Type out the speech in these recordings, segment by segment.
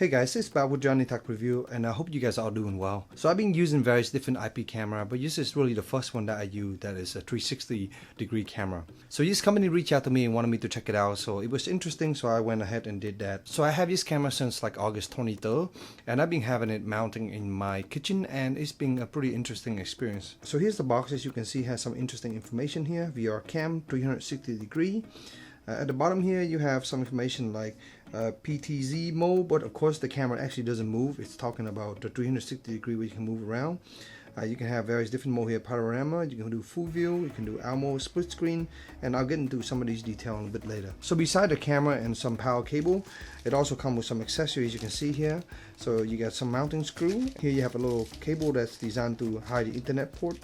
Hey guys, it's Bob with JohnyTechReview, and I hope you guys are all doing well. So I've been using various different IP camera, but this is really the first one that I use that is a 360-degree camera. So this company reached out to me and wanted me to check it out, so it was interesting, so I went ahead and did that. So I have this camera since like August 23rd, and I've been having it mounting in my kitchen, and it's been a pretty interesting experience. So here's the box. As you can see, has some interesting information here. VR cam, 360-degree. At the bottom here you have some information like PTZ mode, but of course the camera actually doesn't move. It's talking about the 360-degree where you can move around. You can have various different mode here: panorama, you can do full view, you can do ALMO, split screen, and I'll get into some of these details a bit later. So beside the camera and some power cable, it also comes with some accessories you can see here. So you got some mounting screw. Here you have a little cable that's designed to hide the Ethernet port.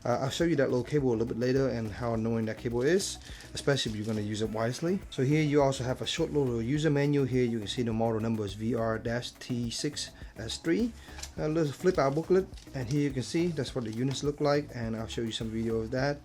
I'll show you that little cable a little bit later and how annoying that cable is, especially if you're going to use it wisely. So here you also have a short little user manual. Here you can see the model number is VR-T6S3. A little flip out booklet, and here you can see that's what the units look like, and I'll show you some video of that.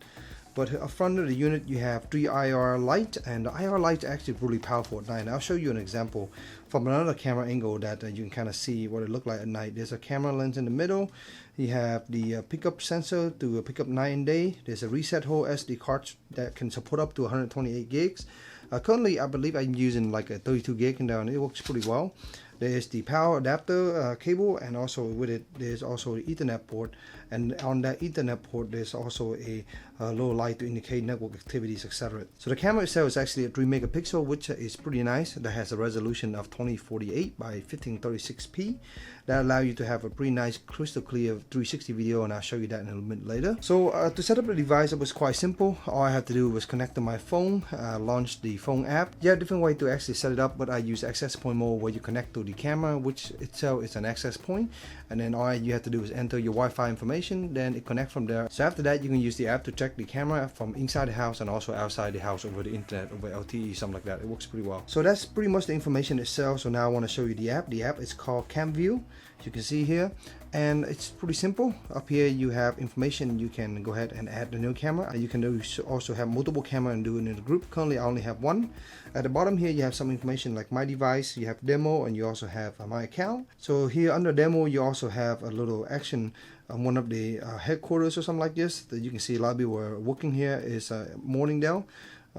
But up front of the unit you have 3 IR light, and the IR light is actually really powerful at night. And I'll show you an example from another camera angle that you can kind of see what it looked like at night. There's a camera lens in the middle. You have the pickup sensor to pick up night and day. There's a reset hole SD card that can support up to 128 gigs. Currently I believe I'm using like a 32 gig and it works pretty well. There's the power adapter cable, and also with it there's also the Ethernet port, and on that Ethernet port there's also a low light to indicate network activities, etc. So the camera itself is actually a 3 megapixel, which is pretty nice. That has a resolution of 2048 by 1536p. That allows you to have a pretty nice crystal clear 360 video, and I'll show you that in a little bit later. So to set up the device, it was quite simple. All I had to do was connect to my phone, launch the phone app. Yeah, different way to actually set it up, but I use access point mode where you connect to the camera, which itself is an access point, and then all you have to do is enter your Wi-Fi information, then it connects from there. So after that you can use the app to check the camera from inside the house and also outside the house over the internet, over LTE, something like that. It works pretty well. So that's pretty much the information itself. So now I want to show you the app. The app is called CamView, you can see here, and it's pretty simple. Up here you have information. You can go ahead and add the new camera. You can also have multiple camera and do it in a group. Currently I only have one. At the bottom here you have some information like my device, you have demo, and you also have my account. So here under demo you also have a little action on one of the headquarters or something like this that you can see a lot of people are working here. Is Morningdale.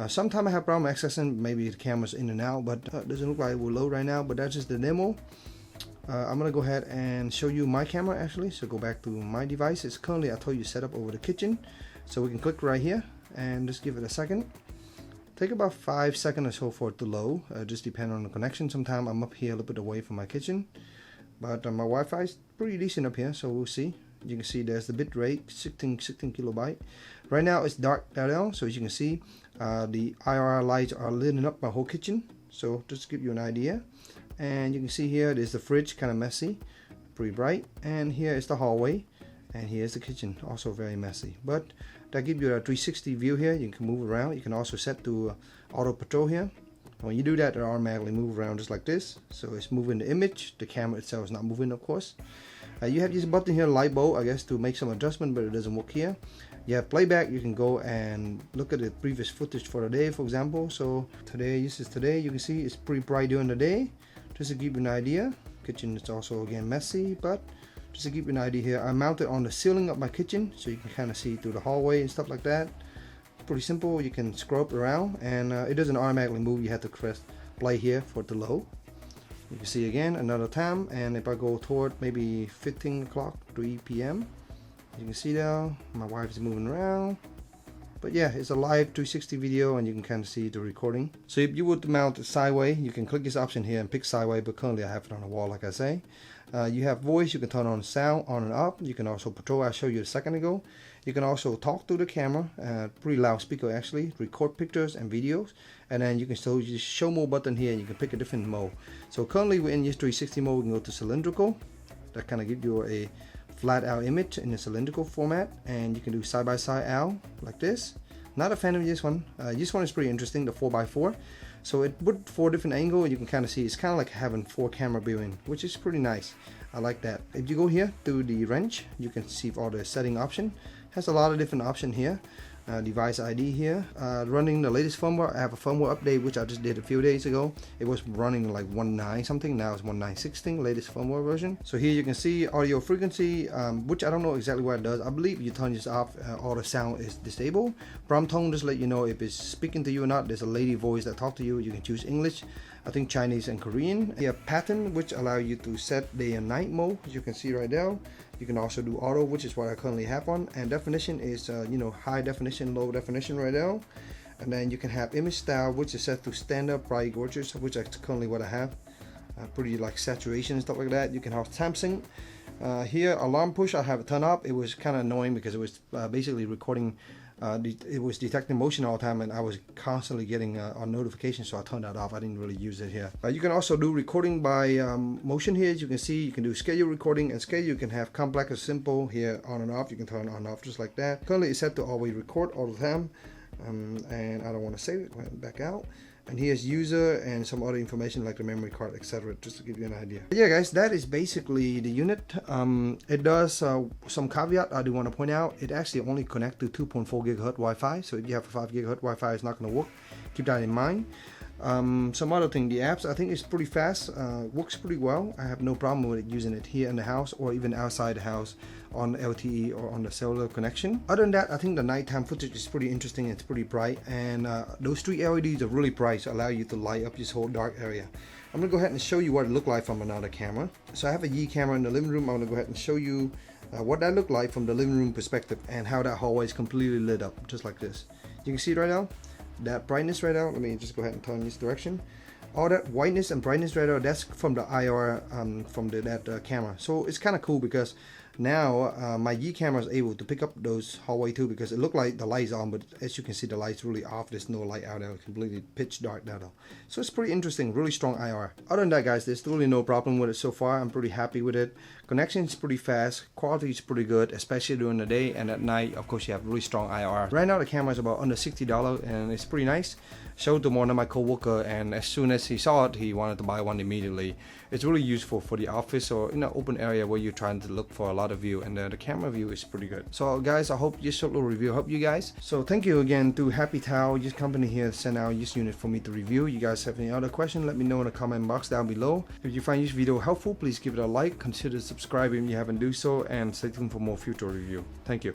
Sometimes I have problem accessing, maybe the camera's in and out, but it doesn't look like it will load right now, but that's just the demo. I'm gonna go ahead and show you my camera actually. So go back to my device. It's currently, I told you, set up over the kitchen. So we can click right here and just give it a second. Take about 5 seconds or so for it to load. Just depend on the connection. Sometimes I'm up here a little bit away from my kitchen, but my Wi-Fi is pretty decent up here, so we'll see. You can see there's the bit rate 16 kilobyte. Right now it's dark down, so as you can see the IR lights are lighting up my whole kitchen. So just to give you an idea. And you can see here there's the fridge, kind of messy, pretty bright, and here is the hallway, and here's the kitchen, also very messy. But that gives you a 360 view here. You can move around. You can also set to auto patrol here. When you do that, it automatically move around just like this. So it's moving the image. The camera itself is not moving, of course. You have this button here, light bulb, I guess, to make some adjustment, but it doesn't work here. You have playback. You can go and look at the previous footage for the day, for example. So today, this is today. You can see it's pretty bright during the day. Just to give you an idea, kitchen is also again messy, but just to give you an idea here, I mounted on the ceiling of my kitchen, so you can kind of see through the hallway and stuff like that. Pretty simple. You can scroll up around, and it doesn't automatically move. You have to press play here for it to load. You can see again another time, and if I go toward maybe 15 o'clock, 3 p.m., you can see there my wife is moving around. But yeah, it's a live 360 video, and you can kind of see the recording. So if you would mount it sideways, you can click this option here and pick sideways, but currently I have it on the wall, like I say. You have voice. You can turn on sound on and off. You can also patrol. I showed you a second ago. You can also talk through the camera, pretty loud speaker actually, record pictures and videos, and then you can still use show more button here, and you can pick a different mode. So currently we're in this 360 mode. We can go to cylindrical. That kind of gives you a flat out image in the cylindrical format, and you can do side by side out like this. Not a fan of this one. This one is pretty interesting, the 4x4. So it put 4 different angles. You can kind of see it's kind of like having 4 camera viewing, which is pretty nice. I like that. If you go here to the wrench, you can see all the setting option. Has a lot of different options here. device ID here. Running the latest firmware. I have a firmware update which I just did a few days ago. It was running like 1.9 something, now it's 1.9.16, latest firmware version. So here you can see audio frequency, which I don't know exactly what it does. I believe you turn this off, all the sound is disabled. Prompt tone just let you know if it's speaking to you or not. There's a lady voice that talk to you. You can choose English, I think Chinese and Korean. Here pattern, which allow you to set day and night mode, as you can see right now. You can also do auto, which is what I currently have on, and definition is you know, high definition, low definition right now. And then you can have image style, which is set to standard, bright, gorgeous, which is currently what I have. Pretty like saturation and stuff like that. You can have time sync. Here alarm push, I have it turned up. It was kind of annoying because it was basically recording. It was detecting motion all the time, and I was constantly getting a notification, so I turned that off. I didn't really use it here. You can also do recording by motion here. As you can see, you can do schedule recording, and schedule you can have complex or simple here, on and off. You can turn on and off just like that. Currently it's set to always record all the time, and I don't want to save it. Go ahead and back out. And here's user and some other information like the memory card, etc., just to give you an idea. But yeah guys, that is basically the unit. It does some caveat I do want to point out. It actually only connects to 2.4 gigahertz Wi-Fi, so if you have a 5 gigahertz Wi-Fi, it's not going to work. Keep that in mind. Some other thing, the apps, I think it's pretty fast, works pretty well. I have no problem with it, using it here in the house or even outside the house on LTE or on the cellular connection. Other than that, I think the nighttime footage is pretty interesting. It's pretty bright, and those 3 LEDs are really bright, so allow you to light up this whole dark area. I'm gonna go ahead and show you what it looked like from another camera. So I have a Yi camera in the living room. I'm gonna go ahead and show you what that looked like from the living room perspective, and how that hallway is completely lit up, just like this. You can see it right now, that brightness right now. Let me just go ahead and turn this direction. All that whiteness and brightness right now, that's from the IR from that camera. So it's kind of cool because now my Yi camera is able to pick up those hallway too, because it looked like the light's on, but as you can see, the light's really off. There's no light out there, completely pitch dark now though. So it's pretty interesting, really strong IR. Other than that guys, there's really no problem with it so far. I'm pretty happy with it. Connection is pretty fast, quality is pretty good, especially during the day, and at night of course you have really strong IR. Right now the camera is about under $60 and it's pretty nice. Showed to one of my coworker, and as soon as he saw it, he wanted to buy one immediately. It's really useful for the office or in an open area where you're trying to look for a lot of view, and the camera view is pretty good. So guys, I hope this short little review helped you guys. So thank you again to Happy Towel, this company here sent out this unit for me to review. You guys have any other question, let me know in the comment box down below. If you find this video helpful, please give it a like, consider subscribing if you haven't do so, and stay tuned for more future review. Thank you.